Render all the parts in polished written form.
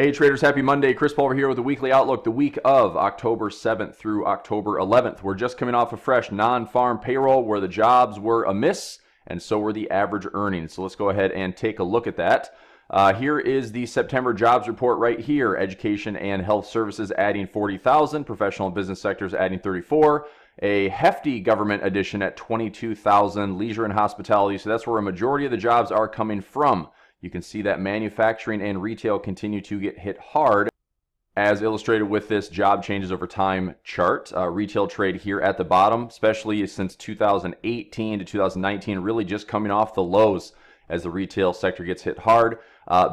Hey traders, happy Monday. Chris Paul over here with the weekly outlook, the week of October 7th through October 11th. We're just coming off a fresh non-farm payroll where the jobs were a miss and so were the average earnings. So let's go ahead and take a look at that. Here is the September jobs report right here. Education and health services adding 40,000, professional and business sectors adding 34. A hefty government addition at 22,000, leisure and hospitality. So that's where a majority of the jobs are coming from. You can see that manufacturing and retail continue to get hit hard, as illustrated with this job changes over time chart. Retail trade here at the bottom, especially since 2018 to 2019, really just coming off the lows as the retail sector gets hit hard.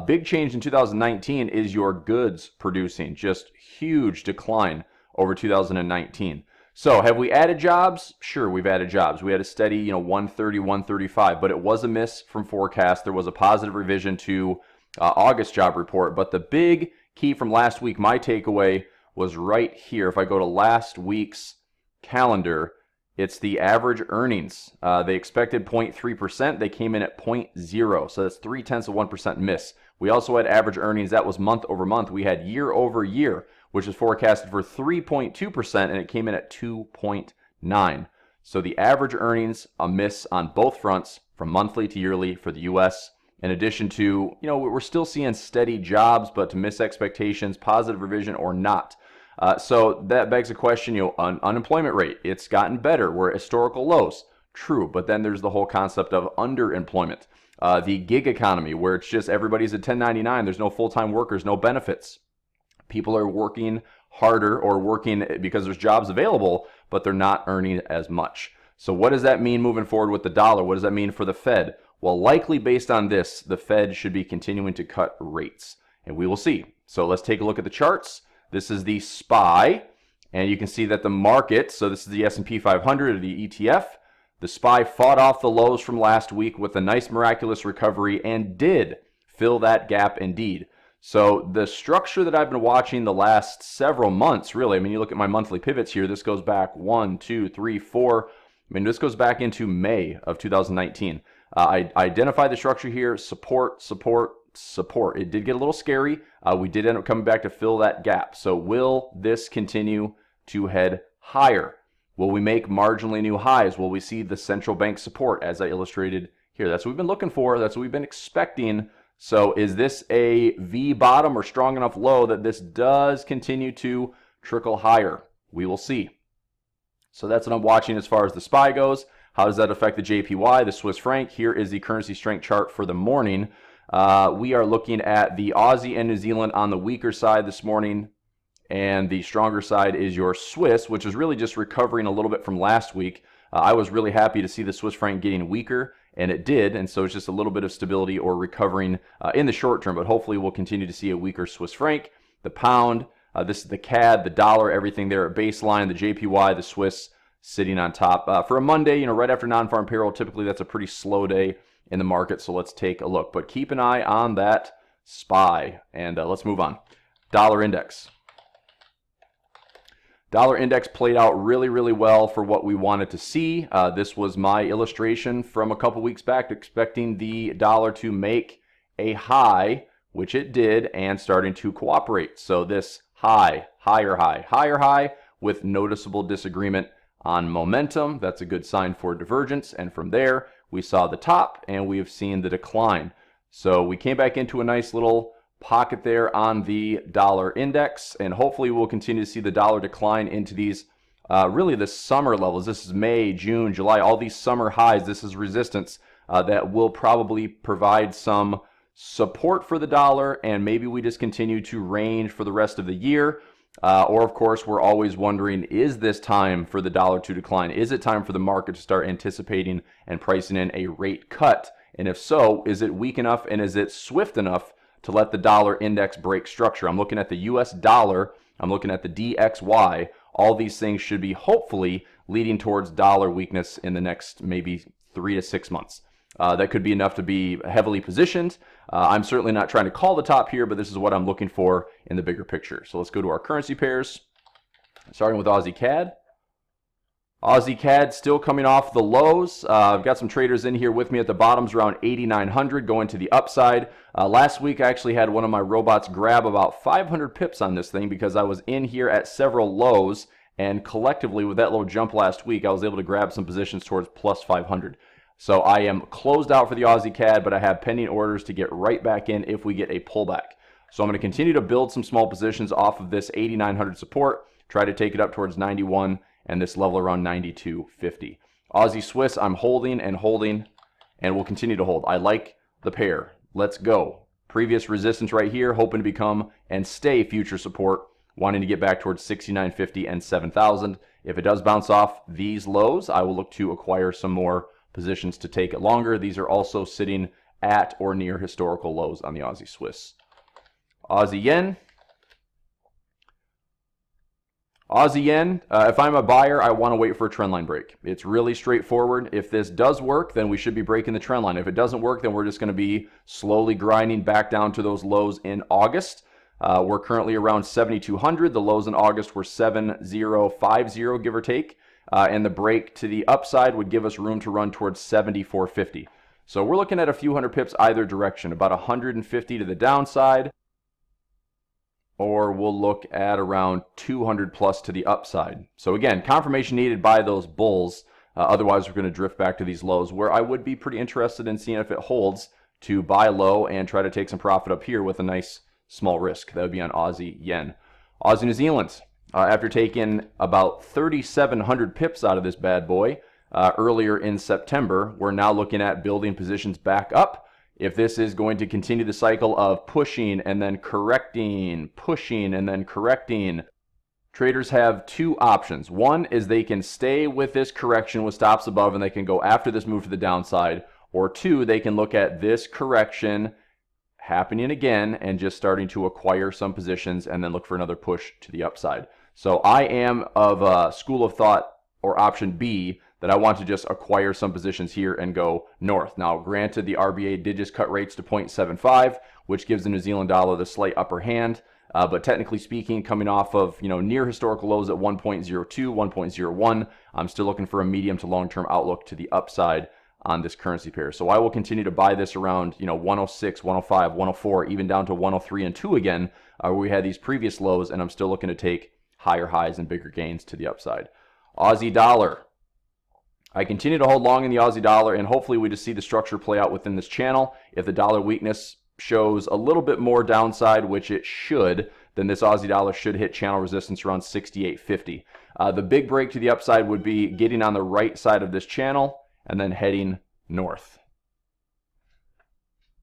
Big change in 2019 is your goods producing, just huge decline over 2019. So have we added jobs? Sure, we've added jobs. We had a steady, 130, 135, but it was a miss from forecast. There was a positive revision to August job report, but the big key from last week, my takeaway was right here. If I go to last week's calendar, it's the average earnings. They expected 0.3%. They came in at 0.0, so that's 0.3% miss. We also had average earnings. That was month over month. We had year over year, which is forecasted for 3.2%, and it came in at 2.9. So the average earnings, a miss on both fronts, from monthly to yearly for the U.S., in addition to, we're still seeing steady jobs, but to miss expectations, positive revision or not. So that begs the question, unemployment rate, it's gotten better. We're at historical lows. True, but then there's the whole concept of underemployment. The gig economy, where it's just everybody's at 1099, there's no full-time workers, no benefits. People are working harder or working because there's jobs available, but they're not earning as much. So what does that mean moving forward with the dollar? What does that mean for the Fed? Well, likely based on this, the Fed should be continuing to cut rates, and we will see. So let's take a look at the charts. This is the SPY, and you can see that the market, so this is the S&P 500 or the ETF, the SPY fought off the lows from last week with a nice miraculous recovery and did fill that gap indeed. So the structure that I've been watching the last several months, really, you look at my monthly pivots here, this goes back 1, 2, 3, 4. This goes back into May of 2019. I identified the structure here, support, support, support. It did get a little scary. We did end up coming back to fill that gap. So will this continue to head higher? Will we make marginally new highs? Will we see the central bank support as I illustrated here? That's what we've been looking for. That's what we've been expecting. So is this a V bottom or strong enough low that this does continue to trickle higher? We will see. So that's what I'm watching as far as the SPY goes. How does that affect the JPY, the Swiss franc? Here is the currency strength chart for the morning. We are looking at the Aussie and New Zealand on the weaker side this morning, and the stronger side is your Swiss, which is really just recovering a little bit from last week. I was really happy to see the Swiss franc getting weaker, and it did, and so it's just a little bit of stability or recovering in the short term, but hopefully we'll continue to see a weaker Swiss franc. The pound, this is the CAD, the dollar, everything there at baseline, the JPY, the Swiss sitting on top. For a Monday, right after non-farm payroll, typically that's a pretty slow day in the market, so let's take a look. But keep an eye on that SPY, and let's move on. Dollar index. Dollar index played out really, really well for what we wanted to see. This was my illustration from a couple weeks back, expecting the dollar to make a high, which it did, and starting to cooperate. So this high, higher high, higher high with noticeable disagreement on momentum. That's a good sign for divergence. And from there, we saw the top and we have seen the decline. So we came back into a nice little pocket there on the dollar index, and hopefully we'll continue to see the dollar decline into these really the summer levels. This is May, June, July, all these summer highs. This is resistance that will probably provide some support for the dollar, and maybe we just continue to range for the rest of the year. Or of course, we're always wondering, is this time for the dollar to decline? Is it time for the market to start anticipating and pricing in a rate cut? And if so, is it weak enough and is it swift enough to let the dollar index break structure? I'm looking at the US dollar, I'm looking at the DXY. All these things should be hopefully leading towards dollar weakness in the next maybe 3 to 6 months. That could be enough to be heavily positioned. I'm certainly not trying to call the top here, but this is what I'm looking for in the bigger picture. So let's go to our currency pairs, starting with Aussie CAD. Aussie CAD still coming off the lows. I've got some traders in here with me at the bottoms around 8,900 going to the upside. Last week I actually had one of my robots grab about 500 pips on this thing because I was in here at several lows, and collectively with that little jump last week I was able to grab some positions towards plus 500. So I am closed out for the Aussie CAD, but I have pending orders to get right back in if we get a pullback. So I'm going to continue to build some small positions off of this 8,900 support, try to take it up towards 91 and this level around 92.50. Aussie Swiss, I'm holding and holding and will continue to hold. I like the pair. Let's go. Previous resistance right here, hoping to become and stay future support, wanting to get back towards 69.50 and 7,000. If it does bounce off these lows, I will look to acquire some more positions to take it longer. These are also sitting at or near historical lows on the Aussie Swiss. Aussie Yen. Aussie Yen, if I'm a buyer, I want to wait for a trend line break. It's really straightforward. If this does work, then we should be breaking the trend line. If it doesn't work, then we're just going to be slowly grinding back down to those lows in August. We're currently around 7,200. The lows in August were 7,050, give or take. And the break to the upside would give us room to run towards 74.50. So we're looking at a few hundred pips either direction, about 150 to the downside, or we'll look at around 200 plus to the upside. So again, confirmation needed by those bulls. Otherwise, we're going to drift back to these lows, where I would be pretty interested in seeing if it holds to buy low and try to take some profit up here with a nice small risk. That would be on Aussie Yen. Aussie New Zealand, after taking about 3,700 pips out of this bad boy earlier in September, we're now looking at building positions back up. If this is going to continue the cycle of pushing and then correcting, pushing and then correcting, traders have two options. One is they can stay with this correction with stops above and they can go after this move to the downside. Or two, they can look at this correction happening again and just starting to acquire some positions and then look for another push to the upside. So I am of a school of thought, or option B, that I want to just acquire some positions here and go north. Now, granted, the RBA did just cut rates to 0.75, which gives the New Zealand dollar the slight upper hand. But technically speaking, coming off of near historical lows at 1.02, 1.01, I'm still looking for a medium to long-term outlook to the upside on this currency pair. So I will continue to buy this around 106, 105, 104, even down to 103 and 2 again, where we had these previous lows, and I'm still looking to take higher highs and bigger gains to the upside. Aussie dollar. I continue to hold long in the Aussie dollar, and hopefully we just see the structure play out within this channel. If the dollar weakness shows a little bit more downside, which it should, then this Aussie dollar should hit channel resistance around 68.50. The big break to the upside would be getting on the right side of this channel and then heading north.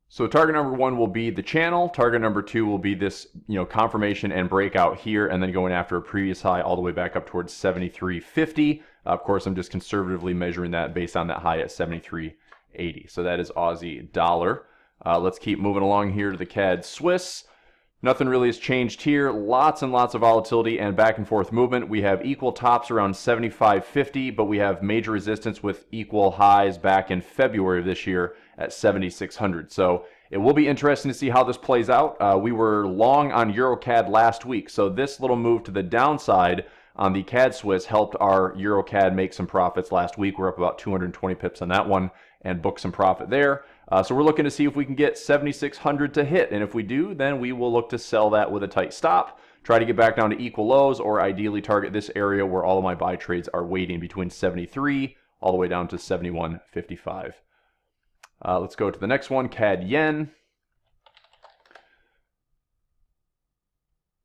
So target number one will be the channel. Target number two will be this, confirmation and breakout here, and then going after a previous high all the way back up towards 73.50. Of course, I'm just conservatively measuring that based on that high at 73.80. So that is Aussie dollar. Let's keep moving along here to the CAD Swiss. Nothing really has changed here. Lots and lots of volatility and back and forth movement. We have equal tops around 75.50, but we have major resistance with equal highs back in February of this year at 7,600. So it will be interesting to see how this plays out. We were long on EuroCAD last week, so this little move to the downside on the CAD Swiss helped our EuroCAD make some profits last week. We're up about 220 pips on that one and booked some profit there. So we're looking to see if we can get 7,600 to hit, and if we do, then we will look to sell that with a tight stop, try to get back down to equal lows, or ideally target this area where all of my buy trades are waiting between 73 all the way down to 71.55. Let's go to the next one, CAD Yen.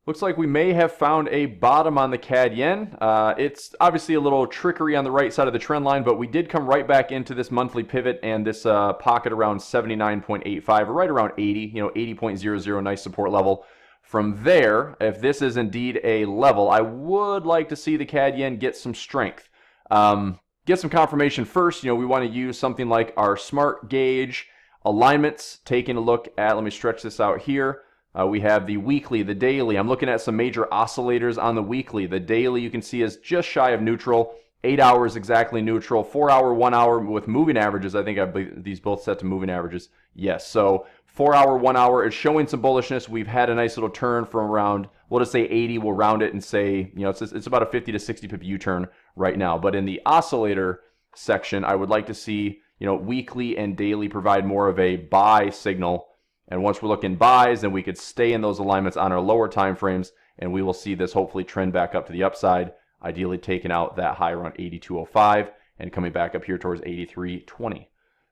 Looks like we may have found a bottom on the CAD Yen. It's obviously a little trickery on the right side of the trend line, but we did come right back into this monthly pivot and this pocket around 79.85, or right around 80, 80.00, nice support level. From there, if this is indeed a level, I would like to see the CAD Yen get some strength. Get some confirmation first. We want to use something like our smart gauge alignments, taking a look at, let me stretch this out here. We have the weekly, the daily. I'm looking at some major oscillators on the weekly. The daily you can see is just shy of neutral. 8 hours exactly neutral. 4 hour, 1 hour with moving averages. I think these both set to moving averages. Yes, so 4 hour, 1 hour is showing some bullishness. We've had a nice little turn from around, we'll just say 80. We'll round it and say, it's about a 50 to 60 pip U-turn right now. But in the oscillator section, I would like to see, weekly and daily provide more of a buy signal. And once we're looking buys, then we could stay in those alignments on our lower time frames, and we will see this hopefully trend back up to the upside, ideally taking out that high around 82.05 and coming back up here towards 83.20.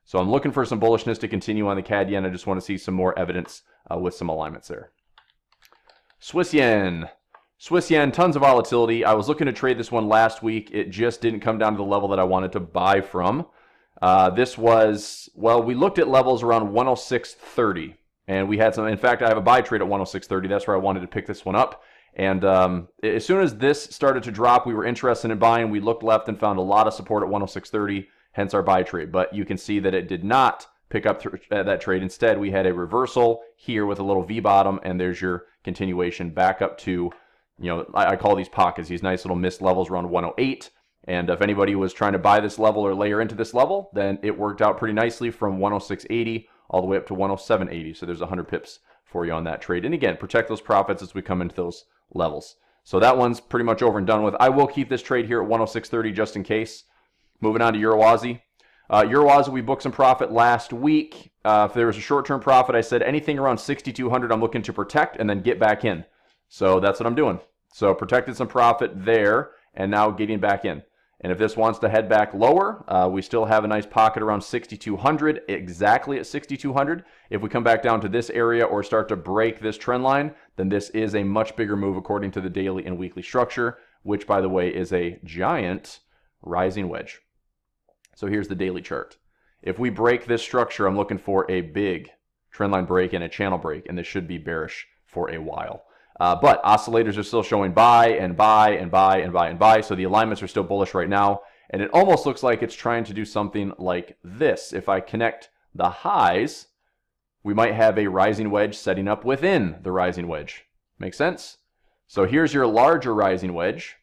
So I'm looking for some bullishness to continue on the CAD yen. I just want to see some more evidence with some alignments there. Swiss yen. Swiss yen, tons of volatility. I was looking to trade this one last week. It just didn't come down to the level that I wanted to buy from. This was, we looked at levels around 106.30. And we had some, in fact, I have a buy trade at 106.30. That's where I wanted to pick this one up. And as soon as this started to drop, we were interested in buying. We looked left and found a lot of support at 106.30, hence our buy trade. But you can see that it did not pick up that trade. Instead, we had a reversal here with a little V bottom, and there's your continuation back up to, I call these pockets, these nice little missed levels around 108. And if anybody was trying to buy this level or layer into this level, then it worked out pretty nicely from 106.80 all the way up to 107.80. So there's 100 pips for you on that trade. And again, protect those profits as we come into those levels. So that one's pretty much over and done with. I will keep this trade here at 106.30 just in case. Moving on to Euro Aussie. Euro Aussie, we booked some profit last week. If there was a short-term profit, I said anything around 6,200 I'm looking to protect and then get back in. So that's what I'm doing. So protected some profit there and now getting back in. And if this wants to head back lower, we still have a nice pocket around 6,200, exactly at 6,200. If we come back down to this area or start to break this trend line, then this is a much bigger move according to the daily and weekly structure, which, by the way, is a giant rising wedge. So here's the daily chart. If we break this structure, I'm looking for a big trendline break and a channel break, and this should be bearish for a while. But oscillators are still showing buy and buy and buy and buy and buy. So the alignments are still bullish right now. And it almost looks like it's trying to do something like this. If I connect the highs, we might have a rising wedge setting up within the rising wedge. Make sense? So here's your larger rising wedge.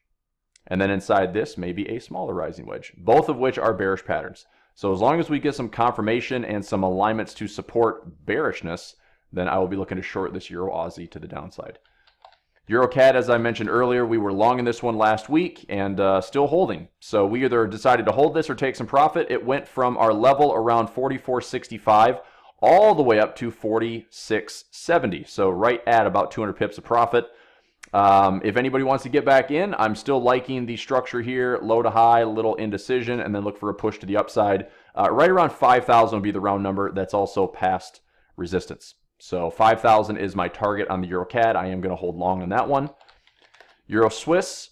And then inside this, maybe a smaller rising wedge, both of which are bearish patterns. So as long as we get some confirmation and some alignments to support bearishness, then I will be looking to short this Euro Aussie to the downside. Euro CAD, as I mentioned earlier, we were long in this one last week and still holding. So we either decided to hold this or take some profit. It went from our level around 44.65 all the way up to 46.70. So right at about 200 pips of profit. If anybody wants to get back in, I'm still liking the structure here, low to high, little indecision, and then look for a push to the upside. Right around 5,000 will be the round number. That's also past resistance. So 5,000 is my target on the Euro CAD. I am going to hold long on that one. Euro Swiss.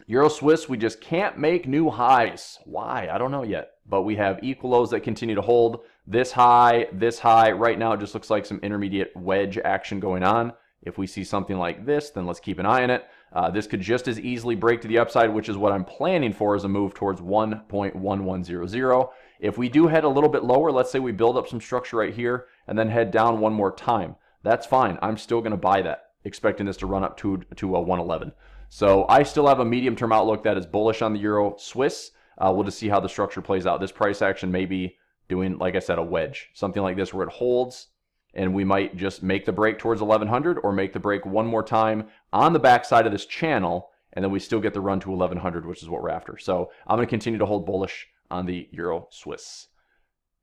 Euro Swiss, we just can't make new highs. Why? I don't know yet. But we have equal lows that continue to hold. This high, this high. Right now, it just looks like some intermediate wedge action going on. If we see something like this, then let's keep an eye on it. This could just as easily break to the upside, which is what I'm planning for as a move towards 1.1100. If we do head a little bit lower, let's say we build up some structure right here and then head down one more time. That's fine. I'm still going to buy that, expecting this to run up to a 111. So I still have a medium-term outlook that is bullish on the Euro Swiss. We'll just see how the structure plays out. This price action may be doing, like I said, a wedge. Something like this where it holds, and we might just make the break towards 1100 or make the break one more time on the backside of this channel, and then we still get the run to 1100, which is what we're after. So I'm going to continue to hold bullish on the Euro Swiss.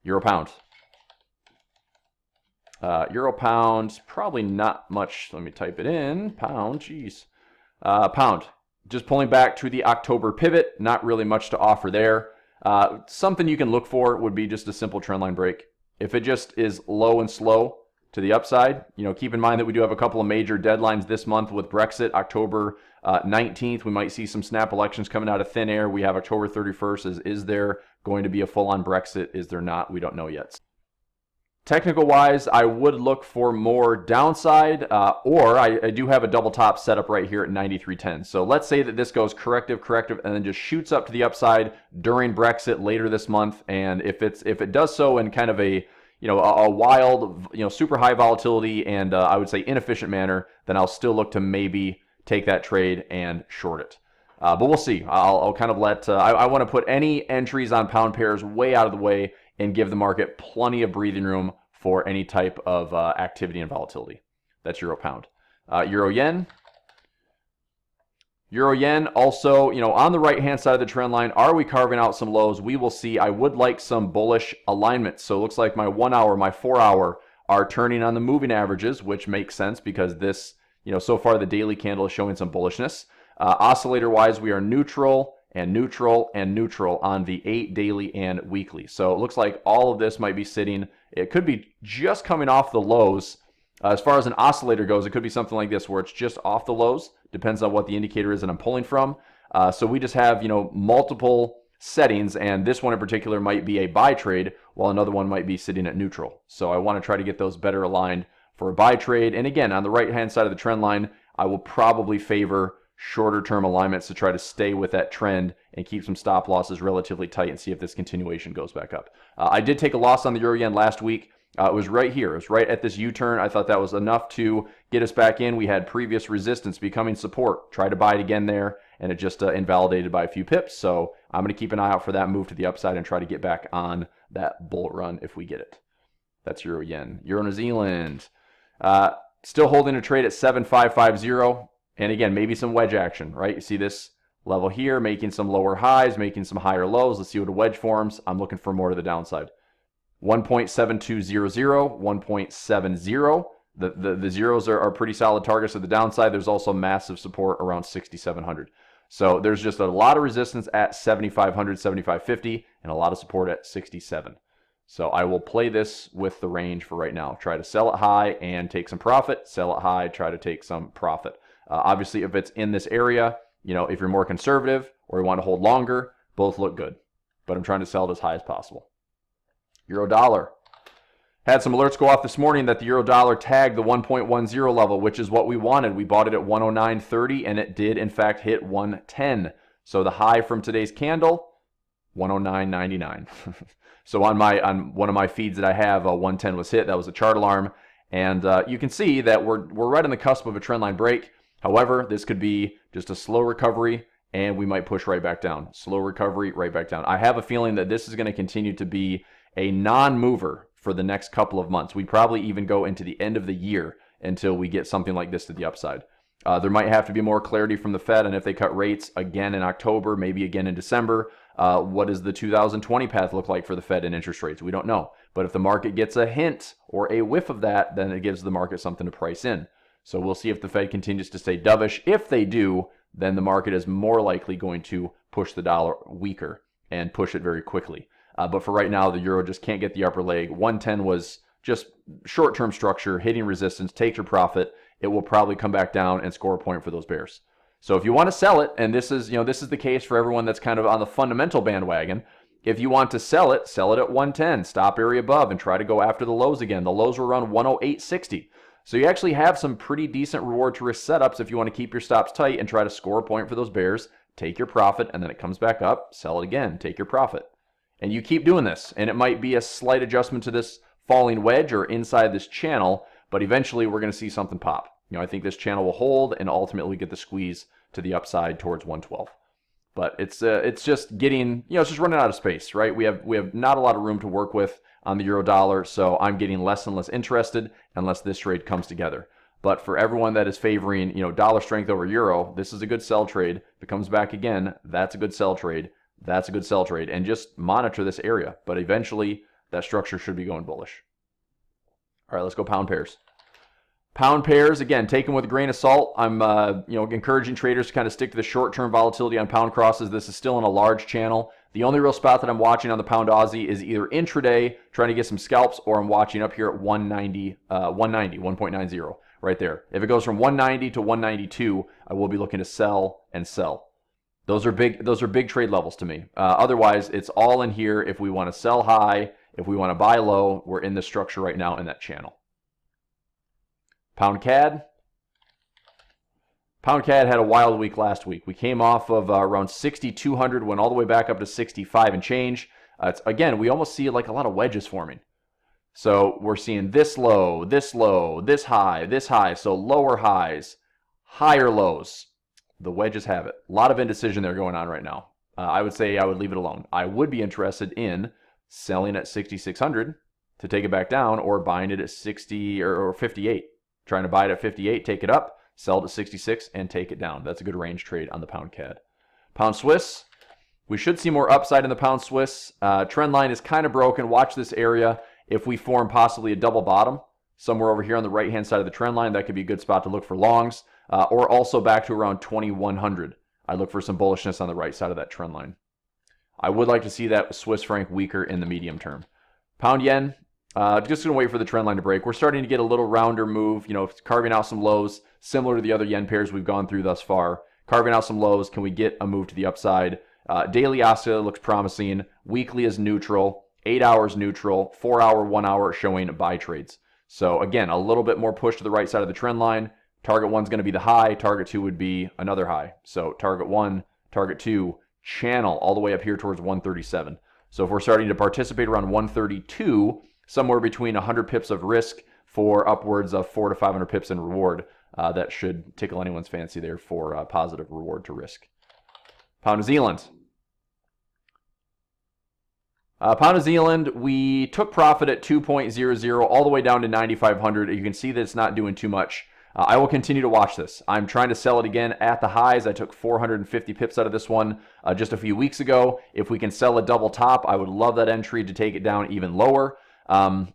Euro Pound. Euro Pound, probably not much. Let me type it in. Pound, geez. Pound, just pulling back to the October pivot. Not really much to offer there. Something you can look for would be just a simple trendline break. If it just is low and slow to the upside, keep in mind that we do have a couple of major deadlines this month with Brexit. October 19th, we might see some snap elections coming out of thin air. We have October 31st. Is there going to be a full-on Brexit? Is there not? We don't know yet. Technical wise, I would look for more downside, or I do have a double top set up right here at 93.10. So let's say that this goes corrective, and then just shoots up to the upside during Brexit later this month. And if it does so in kind of a wild, super high volatility and I would say inefficient manner, then I'll still look to maybe take that trade and short it. But we'll see. I'll kind of let I want to put any entries on pound pairs way out of the way and give the market plenty of breathing room for any type of activity and volatility. That's euro pound. Euro yen. Euro yen also, on the right-hand side of the trend line, are we carving out some lows? We will see. I would like some bullish alignment. So it looks like my 1 hour, my 4 hour are turning on the moving averages, which makes sense because this, so far the daily candle is showing some bullishness. Oscillator-wise, we are neutral and neutral and neutral on the 8 daily and weekly. So it looks like all of this might be sitting. It could be just coming off the lows. As far as an oscillator goes, it could be something like this where it's just off the lows. Depends on what the indicator is that I'm pulling from. So we just have, multiple settings, and this one in particular might be a buy trade, while another one might be sitting at neutral. So I want to try to get those better aligned for a buy trade. And again, on the right-hand side of the trend line, I will probably favor shorter term alignments to try to stay with that trend and keep some stop losses relatively tight and see if this continuation goes back up. I did take a loss on the euro yen last week. It was right here. It was right at this U-turn. I thought that was enough to get us back in. We had previous resistance becoming support. Tried to buy it again there, and it just invalidated by a few pips. So I'm going to keep an eye out for that move to the upside and try to get back on that bull run if we get it. That's euro yen. Euro New Zealand. Still holding a trade at 7,550. And again, maybe some wedge action, right? You see this level here, making some lower highs, making some higher lows. Let's see what a wedge forms. I'm looking for more to the downside. 1.7200, 1.70. The zeros are pretty solid targets to the downside. There's also massive support around 6,700. So there's just a lot of resistance at 7,500, 7,550, and a lot of support at 67. So I will play this with the range for right now. Try to sell it high and take some profit. Sell it high, try to take some profit. Obviously, if it's in this area, if you're more conservative or you want to hold longer, both look good. But I'm trying to sell it as high as possible. Euro dollar. Had some alerts go off this morning that the euro dollar tagged the 1.10 level, which is what we wanted. We bought it at 109.30, and it did, in fact, hit 110. So the high from today's candle, 109.99. So on one of my feeds that I have, 110 was hit. That was a chart alarm. And you can see that we're right on the cusp of a trendline break. However, this could be just a slow recovery, and we might push right back down. Slow recovery, right back down. I have a feeling that this is going to continue to be a non-mover for the next couple of months. We probably even go into the end of the year until we get something like this to the upside. There might have to be more clarity from the Fed, and if they cut rates again in October, maybe again in December, what does the 2020 path look like for the Fed and interest rates? We don't know. But if the market gets a hint or a whiff of that, then it gives the market something to price in. So we'll see if the Fed continues to stay dovish. If they do, then the market is more likely going to push the dollar weaker and push it very quickly. But for right now, the euro just can't get the upper leg. 110 was just short-term structure, hitting resistance, take your profit. It will probably come back down and score a point for those bears. So if you want to sell it, and this is the case for everyone that's kind of on the fundamental bandwagon, if you want to sell it at 110, stop area above, and try to go after the lows again. The lows were around 108.60. So you actually have some pretty decent reward to risk setups if you want to keep your stops tight and try to score a point for those bears, take your profit, and then it comes back up, sell it again, take your profit. And you keep doing this, and it might be a slight adjustment to this falling wedge or inside this channel, but eventually we're going to see something pop. I think this channel will hold and ultimately get the squeeze to the upside towards 112. But it's just getting, it's just running out of space, right? We have not a lot of room to work with on the euro dollar, so I'm getting less and less interested unless this trade comes together. But for everyone that is favoring, dollar strength over euro, this is a good sell trade. If it comes back again, that's a good sell trade. That's a good sell trade, and just monitor this area. But eventually, that structure should be going bullish. All right, let's go pound pairs. Pound pairs, again, taken with a grain of salt. I'm encouraging traders to kind of stick to the short-term volatility on pound crosses. This is still in a large channel. The only real spot that I'm watching on the pound Aussie is either intraday, trying to get some scalps, or I'm watching up here at 190, right there. If it goes from 190 to 192, I will be looking to sell and sell. Those are big trade levels to me. Otherwise, it's all in here. If we want to sell high, if we want to buy low, we're in the structure right now in that channel. Pound CAD. Pound CAD had a wild week last week. We came off of around 6,200, went all the way back up to 65 and change. Again, we almost see like a lot of wedges forming. So we're seeing this low, this high, this high. So lower highs, higher lows. The wedges have it. A lot of indecision there going on right now. I would say I would leave it alone. I would be interested in selling at 6,600 to take it back down, or buying it at 60 or 58. Trying to buy it at 58, take it up, sell it at 66, and take it down. That's a good range trade on the pound CAD. Pound Swiss, we should see more upside in the pound Swiss. Trend line is kind of broken. Watch this area. If we form possibly a double bottom somewhere over here on the right-hand side of the trend line, that could be a good spot to look for longs, or also back to around 2100. I look for some bullishness on the right side of that trend line. I would like to see that Swiss franc weaker in the medium term. Pound yen, just going to wait for the trend line to break. We're starting to get a little rounder move, carving out some lows, similar to the other yen pairs we've gone through thus far. Carving out some lows. Can we get a move to the upside? Daily oscillator looks promising. Weekly is neutral. 8 hours neutral. 4 hour, 1 hour showing buy trades. So again, a little bit more push to the right side of the trend line. Target 1's going to be the high. Target 2 would be another high. So target 1, target 2, channel all the way up here towards 137. So if we're starting to participate around 132, somewhere between 100 pips of risk for upwards of 400 to 500 pips in reward, that should tickle anyone's fancy there for a positive reward to risk. Pound New Zealand. Pound New Zealand, we took profit at 2.00 all the way down to 9,500. You can see that it's not doing too much. I will continue to watch this. I'm trying to sell it again at the highs. I took 450 pips out of this one just a few weeks ago. If we can sell a double top, I would love that entry to take it down even lower.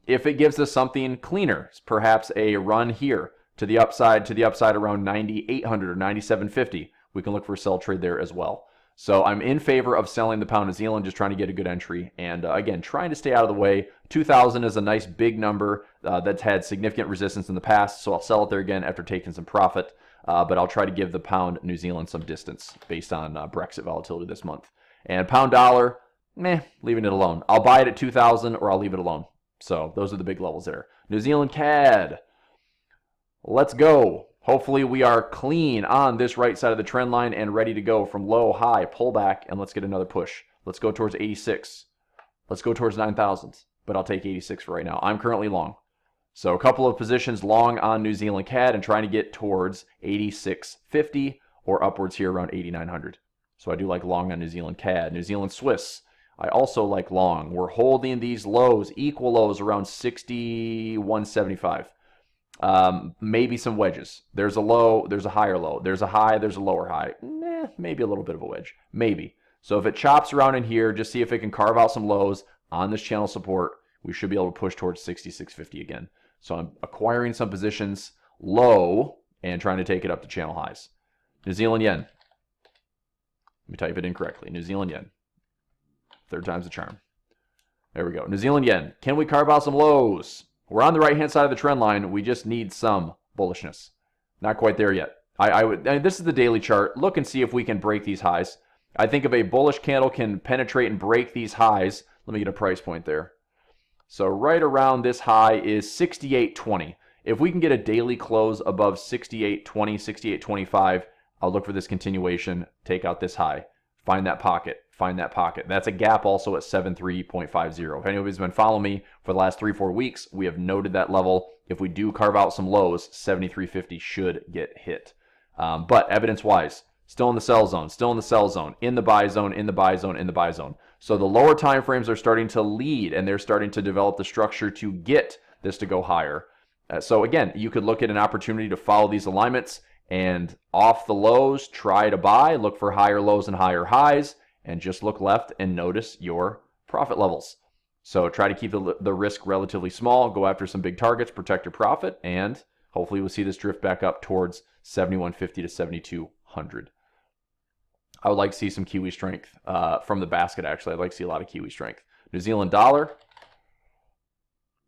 If it gives us something cleaner, perhaps a run here to the upside around 9,800 or 9,750, we can look for a sell trade there as well. So I'm in favor of selling the Pound New Zealand, just trying to get a good entry. And again, trying to stay out of the way. 2,000 is a nice big number that's had significant resistance in the past. So I'll sell it there again after taking some profit. But I'll try to give the Pound New Zealand some distance based on Brexit volatility this month. And pound dollar, leaving it alone. I'll buy it at 2,000 or I'll leave it alone. So those are the big levels there. New Zealand CAD. Let's go. Hopefully we are clean on this right side of the trend line and ready to go from low, high, pull back, and let's get another push. Let's go towards 86. Let's go towards 9,000, but I'll take 86 for right now. I'm currently long. So a couple of positions long on New Zealand CAD and trying to get towards 86.50 or upwards here around 8,900. So I do like long on New Zealand CAD. New Zealand Swiss, I also like long. We're holding these lows, equal lows around 61.75. Maybe some wedges. There's a low, there's a higher low. There's a high, there's a lower high. Maybe a little bit of a wedge. Maybe. So if it chops around in here, just see if it can carve out some lows on this channel support. We should be able to push towards 66.50 again. So I'm acquiring some positions low and trying to take it up to channel highs. New Zealand yen. Let me type it in correctly. New Zealand yen. Third time's the charm. There we go. New Zealand yen. Can we carve out some lows? We're on the right-hand side of the trend line. We just need some bullishness. Not quite there yet. This is the daily chart. Look and see if we can break these highs. I think if a bullish candle can penetrate and break these highs, let me get a price point there. So right around this high is 68.20. If we can get a daily close above 68.20, 68.25, I'll look for this continuation, take out this high, find that pocket. Find that pocket. That's a gap also at 73.50. If anybody's been following me for the last 3-4 weeks, we have noted that level. If we do carve out some lows, 73.50 should get hit. But evidence-wise, still in the sell zone, still in the sell zone, in the buy zone, in the buy zone, in the buy zone. So the lower time frames are starting to lead, and they're starting to develop the structure to get this to go higher. So again, you could look at an opportunity to follow these alignments and off the lows, try to buy, look for higher lows and higher highs, and just look left and notice your profit levels. So try to keep the risk relatively small, go after some big targets, protect your profit, and hopefully we'll see this drift back up towards 71.50 to 7200. I would like to see some Kiwi strength from the basket, actually. I'd like to see a lot of Kiwi strength. New Zealand dollar.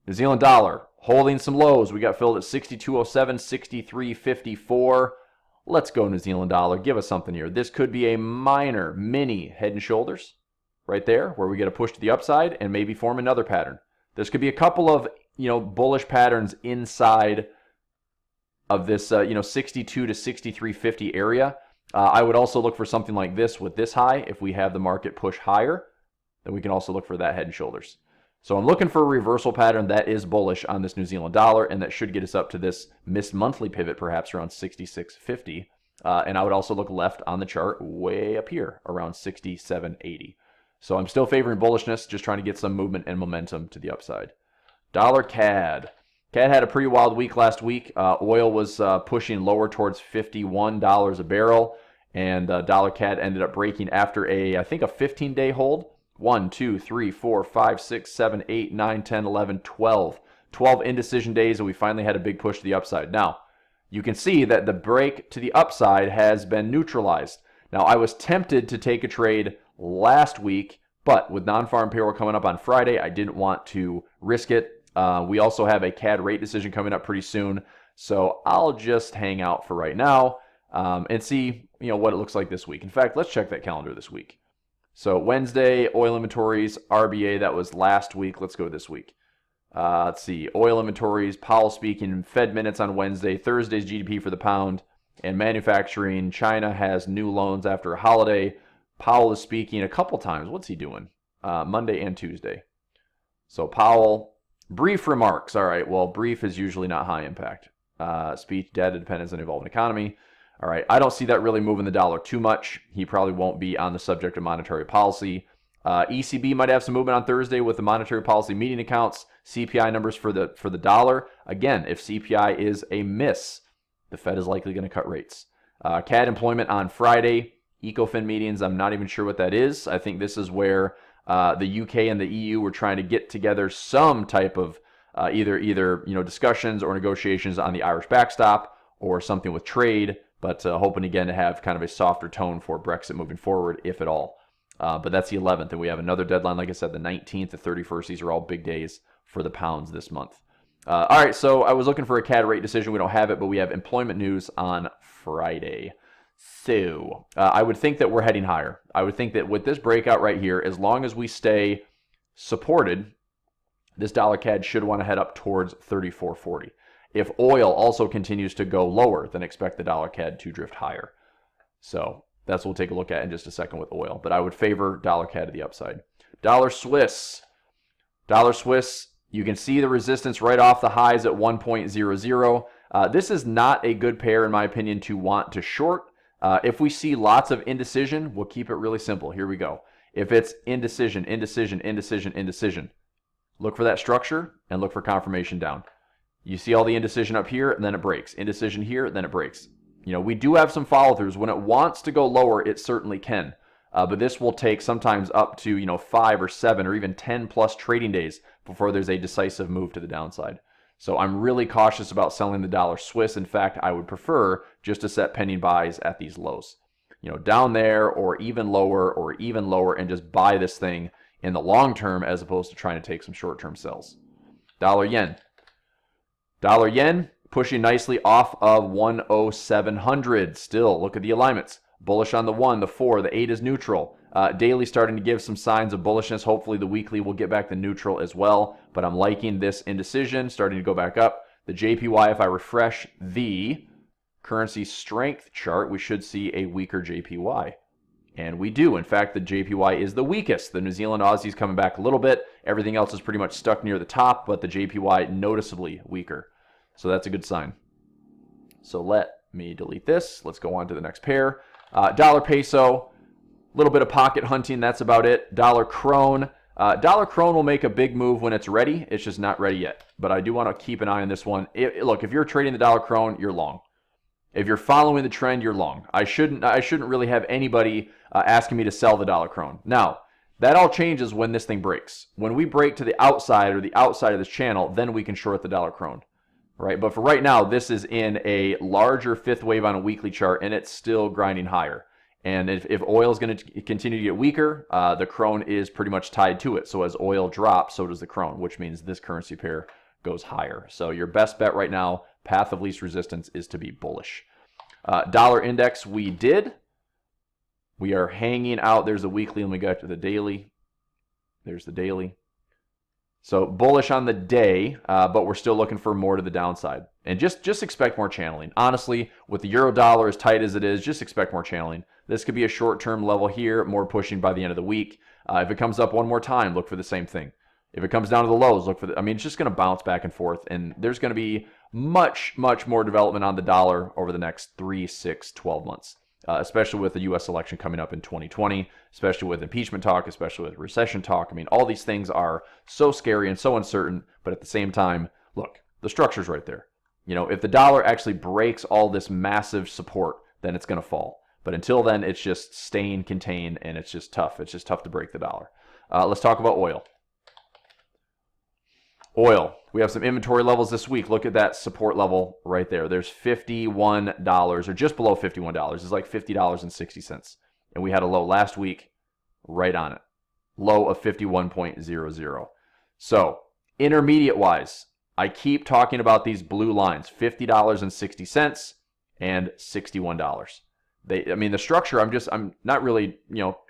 New Zealand dollar, holding some lows. We got filled at 62.07, 63.54. Let's go New Zealand dollar. Give us something here. This could be a minor, mini head and shoulders right there where we get a push to the upside and maybe form another pattern. This could be a couple of, bullish patterns inside of this, 62 to 63.50 area. I would also look for something like this with this high. If we have the market push higher, then we can also look for that head and shoulders. So I'm looking for a reversal pattern that is bullish on this New Zealand dollar, and that should get us up to this missed monthly pivot, perhaps around 66.50. And I would also look left on the chart way up here, around 67.80. So I'm still favoring bullishness, just trying to get some movement and momentum to the upside. Dollar CAD. CAD had a pretty wild week last week. Oil was pushing lower towards $51 a barrel, and dollar CAD ended up breaking after I think a 15-day hold. 1, 2, 3, 4, 5, 6, 7, 8, 9, 10, 11, 12. 12 indecision days, and we finally had a big push to the upside. Now, you can see that the break to the upside has been neutralized. Now, I was tempted to take a trade last week, but with non-farm payroll coming up on Friday, I didn't want to risk it. We also have a CAD rate decision coming up pretty soon, so I'll just hang out for right now and see what it looks like this week. In fact, let's check that calendar this week. So Wednesday, oil inventories, RBA, that was last week. Let's go this week. Let's see, oil inventories, Powell speaking, Fed minutes on Wednesday, Thursday's GDP for the pound, and manufacturing. China has new loans after a holiday. Powell is speaking a couple times. What's he doing? Monday and Tuesday. So Powell, brief remarks. All right, well, brief is usually not high impact. Speech, data dependence on evolving economy. All right, I don't see that really moving the dollar too much. He probably won't be on the subject of monetary policy. ECB might have some movement on Thursday with the monetary policy meeting accounts, CPI numbers for the dollar. Again, if CPI is a miss, the Fed is likely going to cut rates. CAD employment on Friday. ECOFIN meetings, I'm not even sure what that is. I think this is where the UK and the EU were trying to get together some type of either discussions or negotiations on the Irish backstop or something with trade, but hoping again to have kind of a softer tone for Brexit moving forward, if at all. But that's the 11th, and we have another deadline, like I said, the 19th, the 31st. These are all big days for the pounds this month. All right, so I was looking for a CAD rate decision. We don't have it, but we have employment news on Friday. So I would think that we're heading higher. I would think that with this breakout right here, as long as we stay supported, this dollar CAD should want to head up towards 34.40. If oil also continues to go lower, then expect the dollar CAD to drift higher. So that's what we'll take a look at in just a second with oil. But I would favor dollar CAD to the upside. Dollar Swiss. Dollar Swiss, you can see the resistance right off the highs at 1.00. This is not a good pair, in my opinion, to want to short. If we see lots of indecision, we'll keep it really simple. Here we go. If it's indecision, indecision, indecision, indecision, look for that structure and look for confirmation down. You see all the indecision up here, and then it breaks. Indecision here, then it breaks. We do have some follow-throughs. When it wants to go lower, it certainly can. But this will take sometimes up to 5 or 7 or even 10 plus trading days before there's a decisive move to the downside. So I'm really cautious about selling the dollar Swiss. In fact, I would prefer just to set pending buys at these lows. Down there or even lower and just buy this thing in the long term as opposed to trying to take some short-term sells. Dollar yen. Dollar yen pushing nicely off of 10700. Still, look at the alignments. Bullish on the 1, the 4, the 8 is neutral. Daily starting to give some signs of bullishness. Hopefully the weekly will get back to neutral as well. But I'm liking this indecision, starting to go back up. The JPY, if I refresh the currency strength chart, we should see a weaker JPY. And we do. In fact, the JPY is the weakest. The New Zealand Aussie is coming back a little bit. Everything else is pretty much stuck near the top, but the JPY noticeably weaker. So that's a good sign. So let me delete this. Let's go on to the next pair. Dollar peso, a little bit of pocket hunting. That's about it. Dollar krone. Dollar krone will make a big move when it's ready. It's just not ready yet. But I do want to keep an eye on this one. Look, if you're trading the dollar krone, you're long. If you're following the trend, you're long. I shouldn't really have anybody asking me to sell the dollar krone. Now, that all changes when this thing breaks. When we break to the outside or the outside of this channel, then we can short the dollar krone. Right? But for right now, this is in a larger fifth wave on a weekly chart, and it's still grinding higher. And if oil is going to continue to get weaker, the krone is pretty much tied to it. So as oil drops, so does the krone, which means this currency pair goes higher. So your best bet right now, path of least resistance, is to be bullish. Dollar index, we did. We are hanging out. There's the weekly, and we got to the daily. There's the daily. So bullish on the day, but we're still looking for more to the downside. And just expect more channeling. Honestly, with the euro dollar as tight as it is, just expect more channeling. This could be a short-term level here, more pushing by the end of the week. If it comes up one more time, look for the same thing. If it comes down to the lows, look for it's just going to bounce back and forth. And there's going to be much, much more development on the dollar over the next 3, 6, 12 months. especially with the U.S. election coming up in 2020, especially with impeachment talk, especially with recession talk. I mean, all these things are so scary and so uncertain, but at the same time, look, the structure's right there. You know, if the dollar actually breaks all this massive support, then it's going to fall. But until then, it's just staying contained, and it's just tough. It's just tough to break the dollar. Let's talk about oil. Oil. We have some inventory levels this week. Look at that support level right there. There's $51, or just below $51. It's like $50.60. And we had a low last week right on it. Low of 51.00. So, intermediate-wise, I keep talking about these blue lines, $50.60 and $61. I mean, the structure, I'm not really,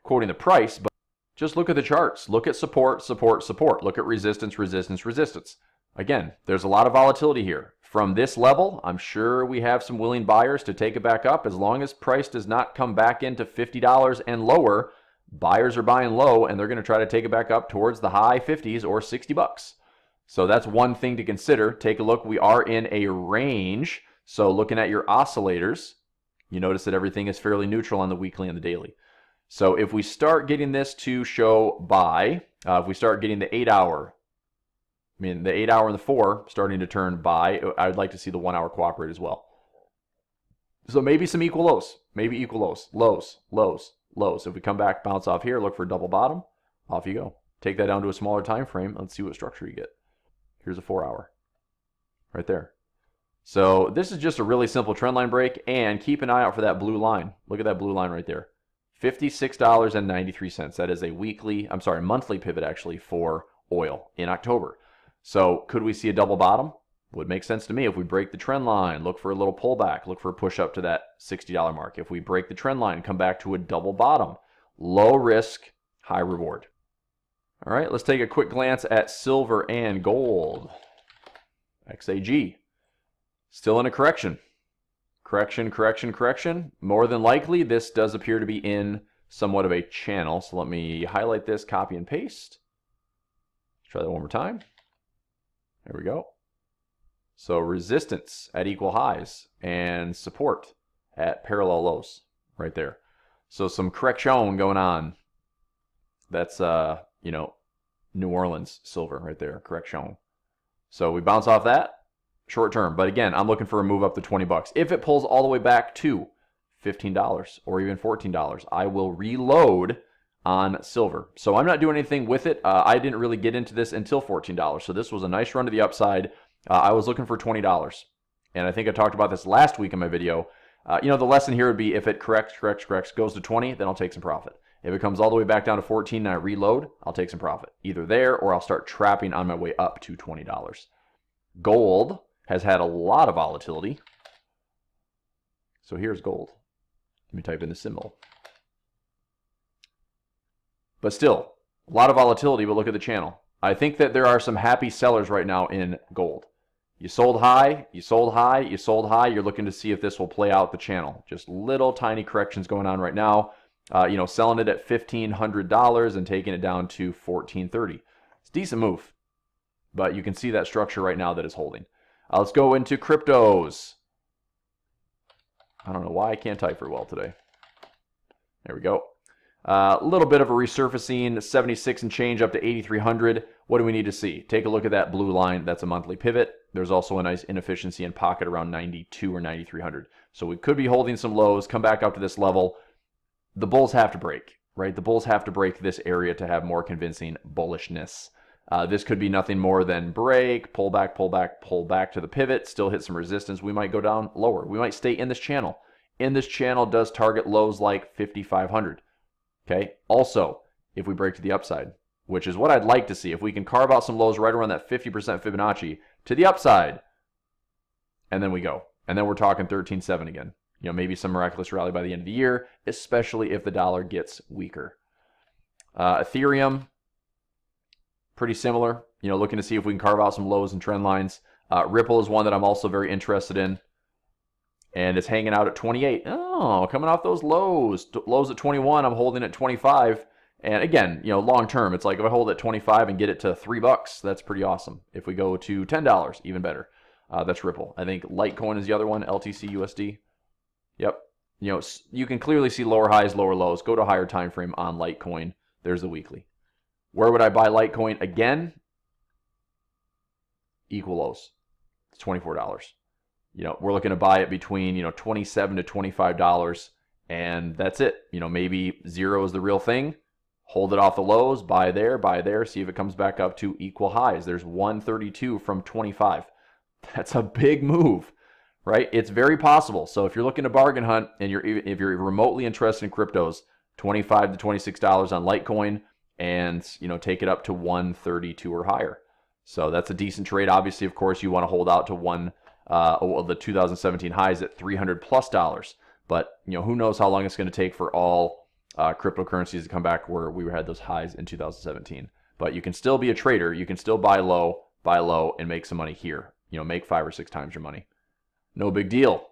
quoting the price, but just look at the charts. Look at support, support, support. Look at resistance, resistance, resistance. Again, there's a lot of volatility here. From this level, I'm sure we have some willing buyers to take it back up. As long as price does not come back into $50 and lower, buyers are buying low, and they're going to try to take it back up towards the high 50s or $60. So that's one thing to consider. Take a look. We are in a range. So looking at your oscillators, you notice that everything is fairly neutral on the weekly and the daily. So if we start getting this to show buy, if we start getting the 8 hour, the 8 hour and the 4 starting to turn buy, I'd like to see the 1 hour cooperate as well. So maybe some equal lows, maybe equal lows, lows, lows, lows. If we come back, bounce off here, look for a double bottom, off you go. Take that down to a smaller time frame. Let's see what structure you get. Here's a 4 hour right there. So this is just a really simple trend line break, and keep an eye out for that blue line. Look at that blue line right there. $56.93. That is a monthly pivot actually for oil in October. So could we see a double bottom? Would make sense to me. If we break the trend line, look for a little pullback, look for a push up to that $60 mark. If we break the trend line, come back to a double bottom. Low risk, high reward. All right, let's take a quick glance at silver and gold. XAG. Still in a correction. Correction, correction, correction. More than likely, this does appear to be in somewhat of a channel. So let me highlight this, copy and paste. Let's try that one more time. There we go. So resistance at equal highs and support at parallel lows right there. So some correction going on. That's, New Orleans silver right there, correction. So we bounce off that. Short term, but again, I'm looking for a move up to $20. If it pulls all the way back to $15 or even $14, I will reload on silver. So I'm not doing anything with it. I didn't really get into this until $14. So this was a nice run to the upside. I was looking for $20. And I think I talked about this last week in my video. The lesson here would be if it corrects, goes to 20, then I'll take some profit. If it comes all the way back down to 14 and I reload, I'll take some profit. Either there or I'll start trapping on my way up to $20. Gold has had a lot of volatility. So here's gold. Let me type in the symbol. But still, a lot of volatility, but look at the channel. I think that there are some happy sellers right now in gold. You sold high, you sold high, you sold high. You're looking to see if this will play out the channel. Just little tiny corrections going on right now. Selling it at $1,500 and taking it down to $1,430. It's a decent move. But you can see that structure right now that is holding. Let's go into cryptos. I don't know why I can't type very well today. There we go. A little bit of a resurfacing, 76 and change up to 8,300. What do we need to see? Take a look at that blue line. That's a monthly pivot. There's also a nice inefficiency in pocket around 92 or 9,300. So we could be holding some lows, come back up to this level. The bulls have to break, right? The bulls have to break this area to have more convincing bullishness. This could be nothing more than break, pull back, pull back, pull back to the pivot, still hit some resistance. We might go down lower. We might stay in this channel. In this channel does target lows like 5,500. Okay. Also, if we break to the upside, which is what I'd like to see, if we can carve out some lows right around that 50% Fibonacci to the upside, and then we go. And then we're talking 13.7 again. Maybe some miraculous rally by the end of the year, especially if the dollar gets weaker. Ethereum, pretty similar, looking to see if we can carve out some lows and trend lines. Ripple is one that I'm also very interested in. And it's hanging out at 28. Oh, coming off those lows. Lows at 21, I'm holding at 25. And again, long term, it's like if I hold at 25 and get it to $3, that's pretty awesome. If we go to $10, even better. That's Ripple. I think Litecoin is the other one, LTC USD. Yep. you can clearly see lower highs, lower lows. Go to a higher time frame on Litecoin. There's the weekly. Where would I buy Litecoin again? Equal lows. It's $24. We're looking to buy it between, $27 to $25, and that's it. Maybe 0 is the real thing. Hold it off the lows, buy there, see if it comes back up to equal highs. There's 132 from 25. That's a big move, right? It's very possible. So if you're looking to bargain hunt and if you're remotely interested in cryptos, $25 to $26 on Litecoin, and take it up to 132 or higher. So that's a decent trade. Obviously, of course, you want to hold out to the 2017 highs at $300+. But who knows how long it's going to take for all cryptocurrencies to come back where we had those highs in 2017. But you can still be a trader. You can still buy low, and make some money here. Make 5 or 6 times your money. No big deal.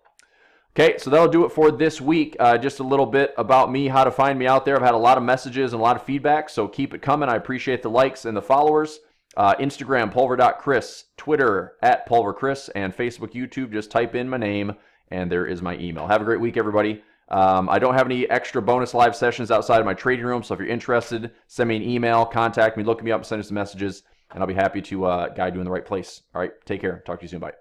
Okay, so that'll do it for this week. Just a little bit about me, how to find me out there. I've had a lot of messages and a lot of feedback, so keep it coming. I appreciate the likes and the followers. Instagram, pulver.chris, Twitter, @pulverchris, and Facebook, YouTube. Just type in my name, and there is my email. Have a great week, everybody. I don't have any extra bonus live sessions outside of my trading room, so if you're interested, send me an email, contact me, look me up, send us some messages, and I'll be happy to guide you in the right place. All right, take care. Talk to you soon. Bye.